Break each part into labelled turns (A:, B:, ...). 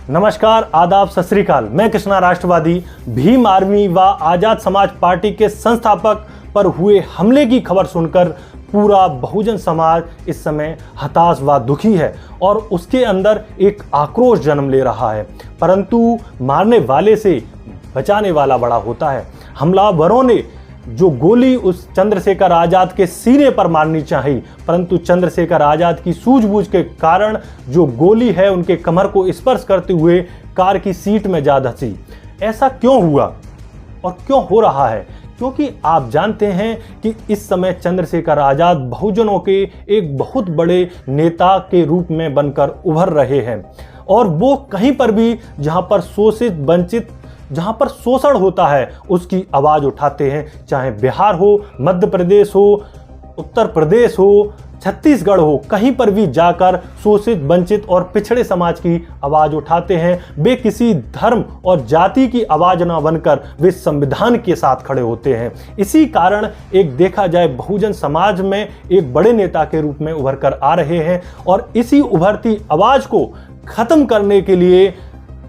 A: नमस्कार, आदाब, सत श्री अकाल। मैं कृष्णा राष्ट्रवादी भीम आर्मी व आजाद समाज पार्टी के संस्थापक पर हुए हमले की खबर सुनकर पूरा बहुजन समाज इस समय हताश व दुखी है और उसके अंदर एक आक्रोश जन्म ले रहा है। परंतु मारने वाले से बचाने वाला बड़ा होता है। हमलावरों ने जो गोली उस चंद्रशेखर आजाद के सीने पर मारनी चाहिए, परंतु चंद्रशेखर आजाद की सूझबूझ के कारण जो गोली है उनके कमर को स्पर्श करते हुए कार की सीट में जा धंसी। ऐसा क्यों हुआ और क्यों हो रहा है? क्योंकि आप जानते हैं कि इस समय चंद्रशेखर आजाद बहुजनों के एक बहुत बड़े नेता के रूप में बनकर उभर रहे हैं और वो कहीं पर भी जहां पर शोषित वंचित जहां पर शोषण होता है उसकी आवाज उठाते हैं। चाहे बिहार हो, मध्य प्रदेश हो, उत्तर प्रदेश हो, छत्तीसगढ़ हो, कहीं पर भी जाकर शोषित वंचित और पिछड़े समाज की आवाज उठाते हैं। वे किसी धर्म और जाति की आवाज ना बनकर वे संविधान के साथ खड़े होते हैं। इसी कारण एक देखा जाए बहुजन समाज में एक बड़े नेता के रूप में उभर कर आ रहे हैं और इसी उभरती आवाज को खत्म करने के लिए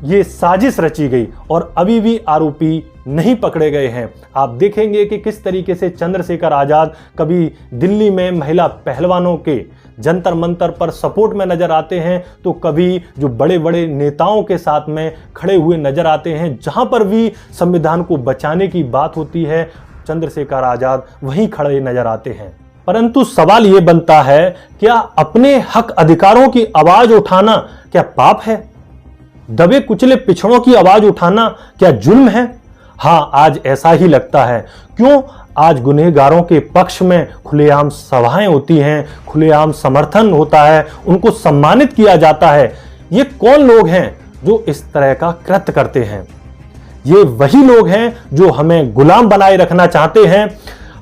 A: ये साजिश रची गई और अभी भी आरोपी नहीं पकड़े गए हैं। आप देखेंगे कि किस तरीके से चंद्रशेखर आजाद कभी दिल्ली में महिला पहलवानों के जंतर मंतर पर सपोर्ट में नजर आते हैं तो कभी जो बड़े बड़े नेताओं के साथ में खड़े हुए नजर आते हैं। जहां पर भी संविधान को बचाने की बात होती है चंद्रशेखर आजाद वहीं खड़े नजर आते हैं। परंतु सवाल ये बनता है, क्या अपने हक अधिकारों की आवाज उठाना क्या पाप है? दबे कुचले पिछड़ों की आवाज उठाना क्या जुल्म है? हाँ, आज ऐसा ही लगता है। क्यों? आज गुनहगारों के पक्ष में खुलेआम सभाएं होती हैं, खुलेआम समर्थन होता है, उनको सम्मानित किया जाता है। ये कौन लोग हैं जो इस तरह का कृत्य करते हैं? ये वही लोग हैं जो हमें गुलाम बनाए रखना चाहते हैं,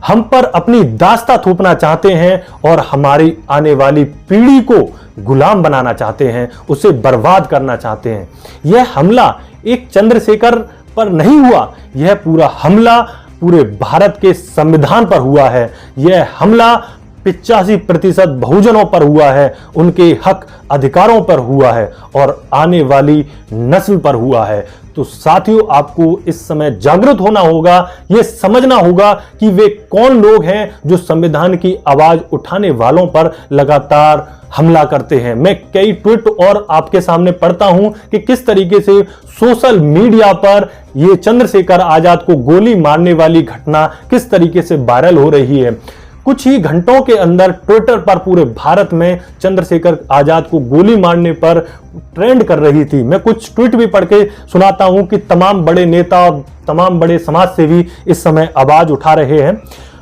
A: हम पर अपनी दास्ता थोपना चाहते हैं और हमारी आने वाली पीढ़ी को गुलाम बनाना चाहते हैं, उसे बर्बाद करना चाहते हैं। यह हमला एक चंद्रशेखर पर नहीं हुआ, यह पूरा हमला पूरे भारत के संविधान पर हुआ है। यह हमला 85% बहुजनों पर हुआ है, उनके हक अधिकारों पर हुआ है और आने वाली नस्ल पर हुआ है। तो साथियों, आपको इस समय जागरूक होना होगा, यह समझना होगा कि वे कौन लोग हैं जो संविधान की आवाज उठाने वालों पर लगातार हमला करते हैं। मैं कई ट्वीट और आपके सामने पढ़ता हूं कि किस तरीके से सोशल मीडिया पर यह चंद्रशेखर आजाद को गोली मारने वाली घटना किस तरीके से वायरल हो रही है। कुछ ही घंटों के अंदर ट्विटर पर पूरे भारत में चंद्रशेखर आजाद को गोली मारने पर ट्रेंड कर रही थी। मैं कुछ ट्वीट भी पढ़ के सुनाता हूं कि तमाम बड़े नेता और तमाम बड़े समाज सेवी इस समय आवाज उठा रहे हैं।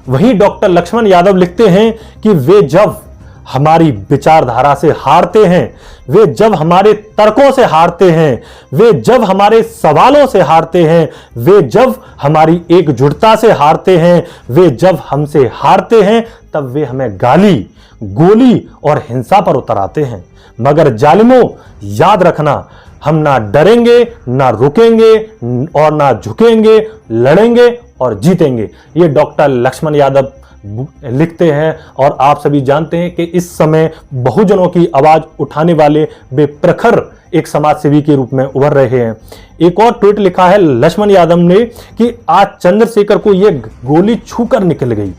A: वहीं डॉक्टर लक्ष्मण यादव लिखते हैं कि वे जब हमारी विचारधारा से हारते हैं, वे जब हमारे तर्कों से हारते हैं, वे जब हमारे सवालों से हारते हैं, वे जब हमारी एकजुटता से हारते हैं, वे जब हमसे हारते हैं, तब वे हमें गाली, गोली और हिंसा पर उतर आते हैं। मगर जालिमों, याद रखना, हम ना डरेंगे, ना रुकेंगे और ना झुकेंगे, लड़ेंगे और जीतेंगे। ये डॉक्टर लक्ष्मण यादव लिखते हैं और आप सभी जानते हैं कि इस समय बहुजनों की आवाज उठाने वाले वे प्रखर एक समाज सेवी के रूप में उभर रहे हैं। एक और ट्वीट लिखा है लक्ष्मण यादव ने कि आज चंद्रशेखर को यह गोली छूकर निकल गई।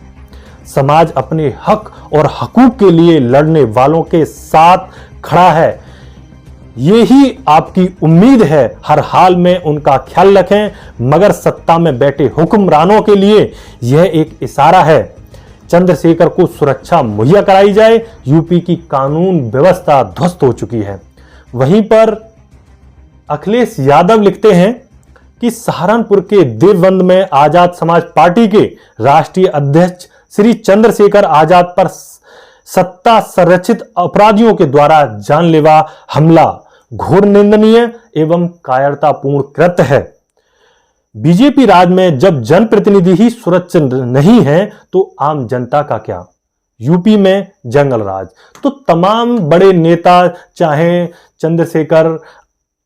A: समाज अपने हक और हकूक के लिए लड़ने वालों के साथ खड़ा है। यही आपकी उम्मीद है, हर हाल में उनका ख्याल रखें। मगर सत्ता में बैठे हुक्मरानों के लिए यह एक इशारा है, चंद्रशेखर को सुरक्षा मुहैया कराई जाए। यूपी की कानून व्यवस्था ध्वस्त हो चुकी है। वहीं पर अखिलेश यादव लिखते हैं कि सहारनपुर के देवबंद में आजाद समाज पार्टी के राष्ट्रीय अध्यक्ष श्री चंद्रशेखर आजाद पर सत्ता संरक्षित अपराधियों के द्वारा जानलेवा हमला घोर निंदनीय एवं कायरतापूर्ण कृत्य है। बीजेपी राज में जब जनप्रतिनिधि ही सुरक्षित नहीं है तो आम जनता का क्या? यूपी में जंगल राज। तो तमाम बड़े नेता, चाहे चंद्रशेखर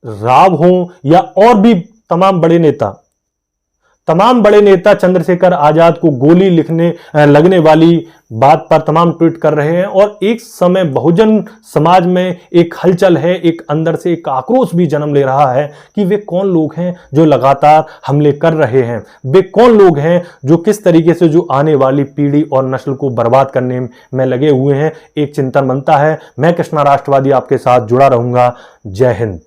A: राव हों या और भी तमाम बड़े नेता, तमाम बड़े नेता चंद्रशेखर आजाद को गोली लगने वाली बात पर तमाम ट्वीट कर रहे हैं और एक समय बहुजन समाज में एक हलचल है, एक अंदर से एक आक्रोश भी जन्म ले रहा है कि वे कौन लोग हैं जो लगातार हमले कर रहे हैं, वे कौन लोग हैं जो किस तरीके से जो आने वाली पीढ़ी और नस्ल को बर्बाद करने में लगे हुए हैं। एक चिंतन बनता है। मैं कृष्णा राष्ट्रवादी आपके साथ जुड़ा रहूंगा। जय हिंद।